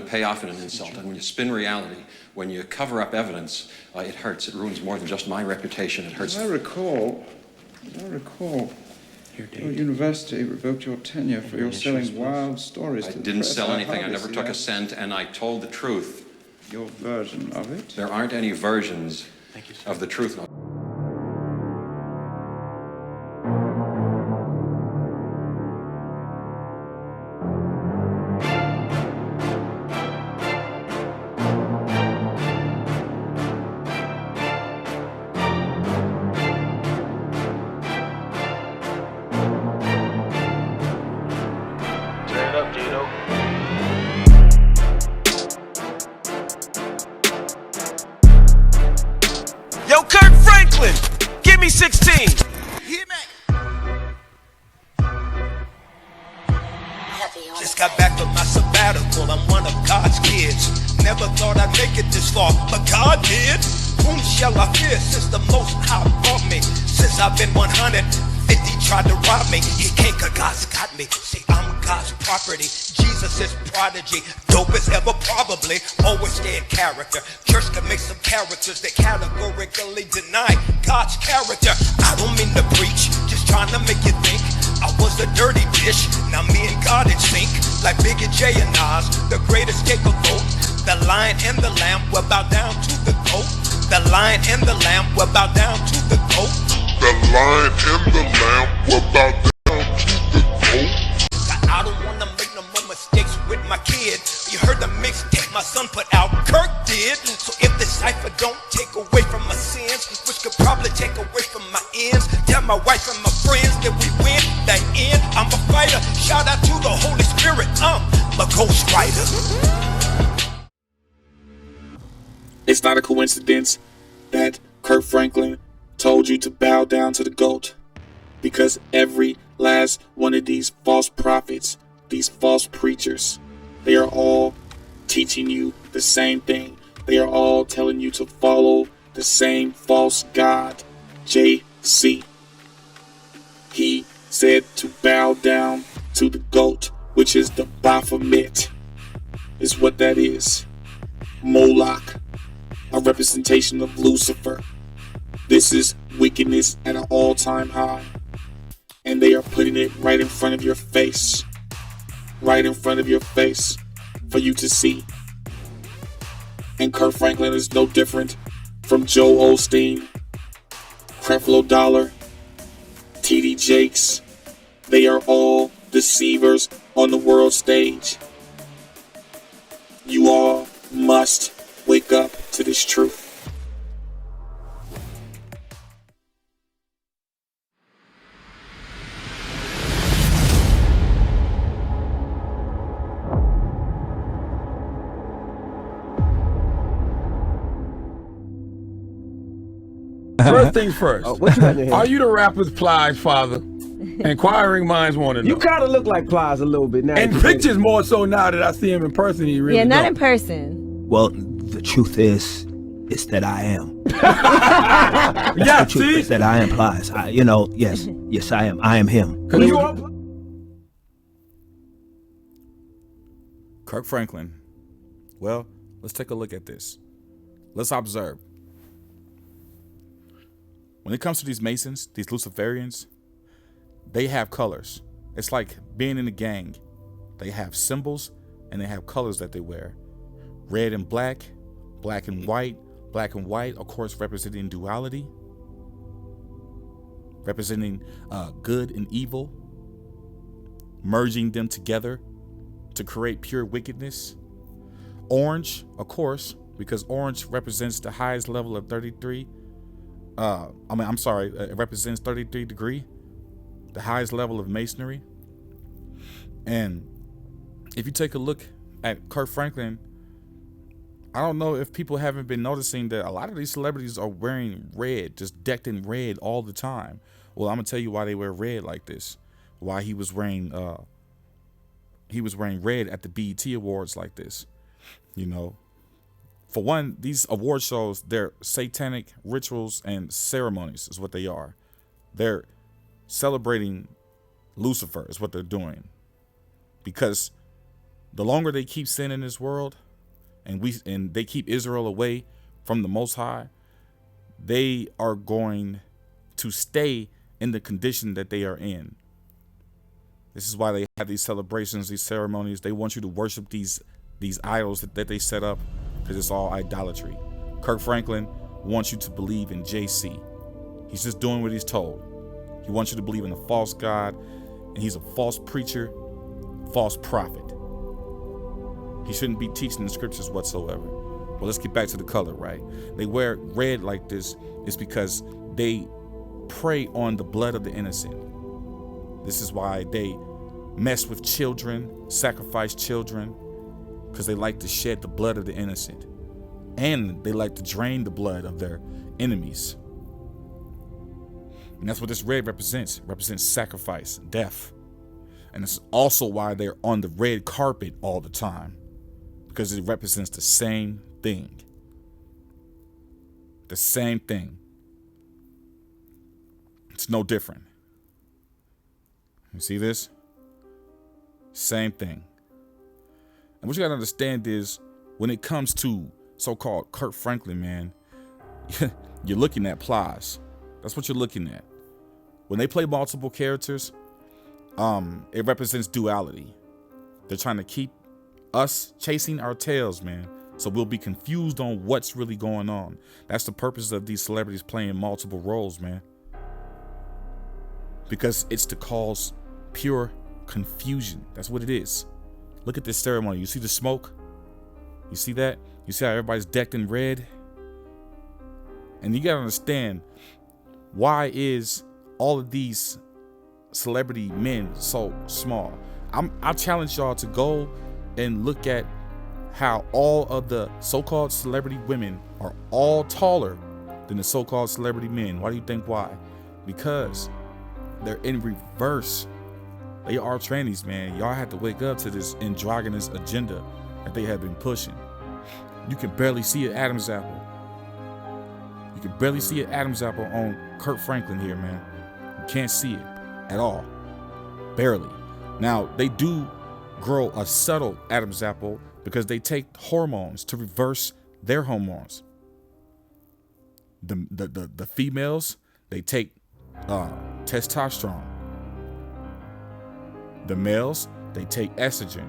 pay off in an insult. And when you spin reality, when you cover up evidence, it hurts. It ruins more than just my reputation. It hurts. As I recall, your university revoked your tenure for your selling wild stories to the press. I didn't sell anything. I never took a cent, and I told the truth. Your version of it? There aren't any versions of the truth. Yo, Kirk Franklin, give me 16. Just got back from my sabbatical. I'm one of God's kids. Never thought I'd make it this far, but God did. Whom shall I fear since the Most High brought me? Since I've been 150 tried to rob me. He can't, 'cause God's got me. See, I'm God's property. Jesus is prodigy. Dope as ever, probably. Always stay in character. Church can make some characters that categorically deny God's character. I don't mean to preach, just trying to make you think. I was a dirty dish, now me and God in sync. Like Biggie J and Nas, the greatest scapegoat. The lion and the lamb will bow down to the goat. The lion and the lamb will bow down to the goat. The lion and the lamb will bow down to the goat. I don't wanna make no more mistakes with my kid. You heard the mixtape my son put out, Kirk did. So if the cipher don't take away from my sins, which could probably take away from my ends, tell my wife and my friends that we win the end. I'm a fighter. Shout out to the Holy Spirit. I'm a ghost rider. It's not a coincidence that Kirk Franklin told you to bow down to the GOAT, because every last one of these false prophets, these false preachers, they are all teaching you the same thing. They are all telling you to follow the same false god, JC. He said to bow down to the GOAT, which is the Baphomet, is what that is. Moloch, a representation of Lucifer. This is wickedness at an all-time high. And they are putting it right in front of your face. Right in front of your face for you to see. And Kirk Franklin is no different from Joe Osteen, Creflo Dollar, T.D. Jakes. They are all deceivers on the world stage. You all must wake up to this truth. First things first. What you got in your Are hand? you the rapper's Plies father? Inquiring minds want to know. You kind of look like Plies a little bit now. And pictures more so now that I see him in person. He really Yeah, not don't. in person. Well, the truth is that I am. Yeah, The truth see? is that I am Plies. Yes, I am. I am him. Cause You you are- Kirk Franklin. Well, let's take a look at this. Let's observe. When it comes to these Masons, these Luciferians, they have colors. It's like being in a gang. They have symbols and they have colors that they wear. Red and black, black and white, of course, representing duality, representing good and evil, merging them together to create pure wickedness. Orange, of course, because orange represents the highest level of 33. It represents 33 degree, the highest level of masonry. And if you take a look at Kirk Franklin, I don't know if people haven't been noticing that a lot of these celebrities are wearing red, just decked in red all the time. Well, I'm gonna tell you why they wear red like this. Why he was wearing red at the BET Awards like this. You know, for one, these award shows, they're satanic rituals and ceremonies is what they are. They're celebrating Lucifer is what they're doing. Because the longer they keep sin in this world, and they keep Israel away from the Most High, they are going to stay in the condition that they are in. This is why they have these celebrations, these ceremonies. They want you to worship these idols that they set up, because it's all idolatry. Kirk Franklin wants you to believe in JC. He's just doing what he's told. He wants you to believe in a false God, and he's a false preacher, false prophet. He shouldn't be teaching the scriptures whatsoever. Well, let's get back to the color, right? They wear red like this is because they prey on the blood of the innocent. This is why they mess with children, sacrifice children, because they like to shed the blood of the innocent. And they like to drain the blood of their enemies. And that's what this red represents. It represents sacrifice, death. And it's also why they're on the red carpet all the time, because it represents the same thing. The same thing. It's no different. You see this? Same thing. And what you gotta understand is, when it comes to so-called Kirk Franklin, man, you're looking at Plies. That's what you're looking at. When they play multiple characters, it represents duality. They're trying to keep us chasing our tails, man, so we'll be confused on what's really going on. That's the purpose of these celebrities playing multiple roles, man, because it's to cause pure confusion. That's what it is. Look at this ceremony. You see the smoke? You see that? You see how everybody's decked in red? And you gotta understand, why is all of these celebrity men so small? I challenge y'all to go and look at how all of the so-called celebrity women are all taller than the so-called celebrity men. Why do you think why? Because they're in reverse. They are trannies, man. Y'all have to wake up to this androgynous agenda that they have been pushing. You can barely see an Adam's apple. You can barely see an Adam's apple on Kirk Franklin here, man. You can't see it at all. Barely. Now, they do grow a subtle Adam's apple because they take hormones to reverse their hormones. The females, they take testosterone. The males, they take estrogen,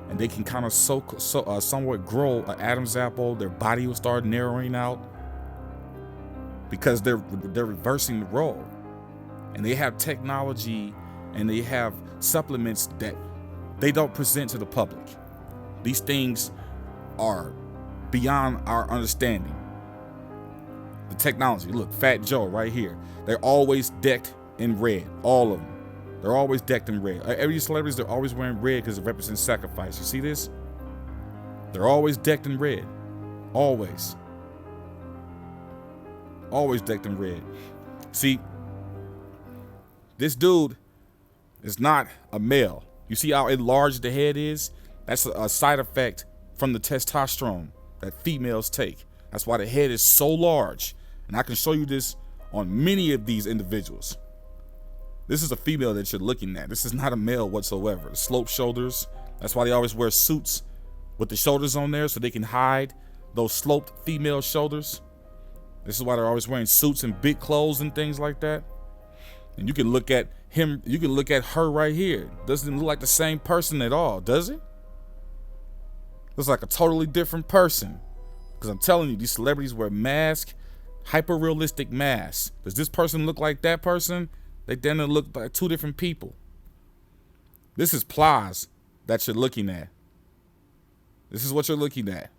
and they can kind of somewhat grow an Adam's apple. Their body will start narrowing out because they're reversing the role. And they have technology and they have supplements that they don't present to the public. These things are beyond our understanding. The technology, look, Fat Joe right here. They're always decked in red, all of them. They're always decked in red. Every celebrities, they're always wearing red because it represents sacrifice. You see this? They're always decked in red. Always. Always decked in red. See, this dude is not a male. You see how enlarged the head is? That's a side effect from the testosterone that females take. That's why the head is so large. And I can show you this on many of these individuals. This is a female that you're looking at. This is not a male whatsoever. The sloped shoulders. That's why they always wear suits with the shoulders on there so they can hide those sloped female shoulders. This is why they're always wearing suits and big clothes and things like that. And you can look at him, you can look at her right here. Doesn't look like the same person at all, does it? Looks like a totally different person. Because I'm telling you, these celebrities wear masks, hyper-realistic masks. Does this person look like that person? They then look like two different people. This is Plies that you're looking at. This is what you're looking at.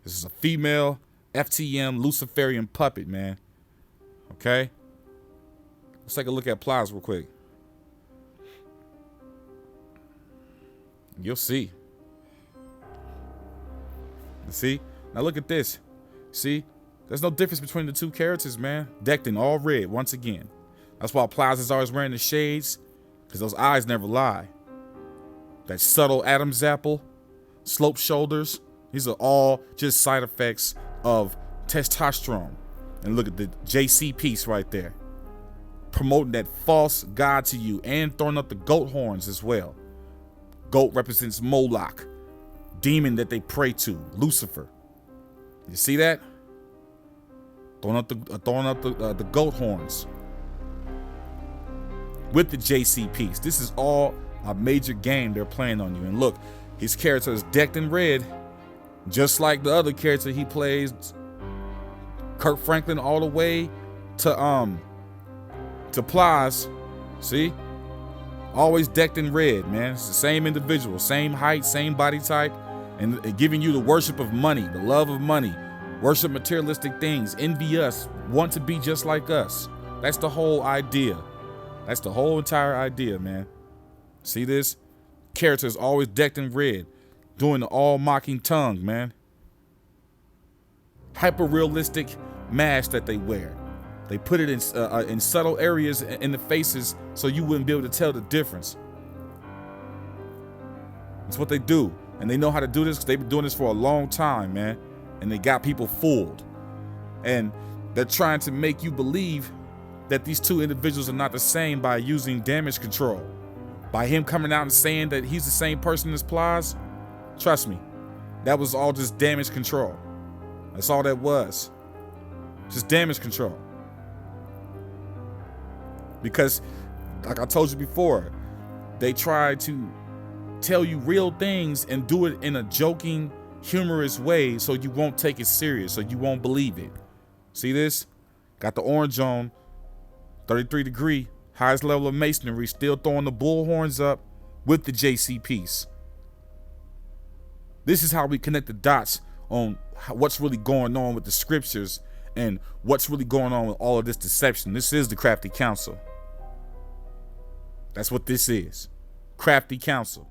This is a female FTM Luciferian puppet, man. Okay? Let's take a look at Plies real quick. You'll see. See? Now look at this. See? There's no difference between the two characters, man. Decked in all red once again. That's why Plies is always wearing the shades, because those eyes never lie. That subtle Adam's apple, sloped shoulders, these are all just side effects of testosterone. And look at the JC piece right there. Promoting that false God to you and throwing up the goat horns as well. goat represents Moloch, demon that they pray to, Lucifer. You see that? Throwing up the goat horns with the JCPs. This is all a major game they're playing on you. And look, his character is decked in red, just like the other character he plays, Kirk Franklin, all the way to Plies. See? Always decked in red, man. It's the same individual, same height, same body type, and giving you the worship of money, the love of money, worship materialistic things, envy us, want to be just like us. That's the whole idea. That's the whole entire idea, man. See this? Character is always decked in red, doing the all-mocking tongue, man. Hyper-realistic mask that they wear. They put it in subtle areas in the faces so you wouldn't be able to tell the difference. That's what they do. And they know how to do this because they've been doing this for a long time, man. And they got people fooled. And they're trying to make you believe that these two individuals are not the same by using damage control. By him coming out and saying that he's the same person as Plies, trust me, that was all just damage control. That's all that was. Just damage control. Because, like I told you before, they try to tell you real things and do it in a joking, humorous way so you won't take it serious, so you won't believe it. See this? Got the orange on, 33 degree, highest level of masonry, still throwing the bull horns up with the JCPs. This is how we connect the dots on what's really going on with the scriptures and what's really going on with all of this deception. This is the Crafty Council. That's what this is. Crafty Council.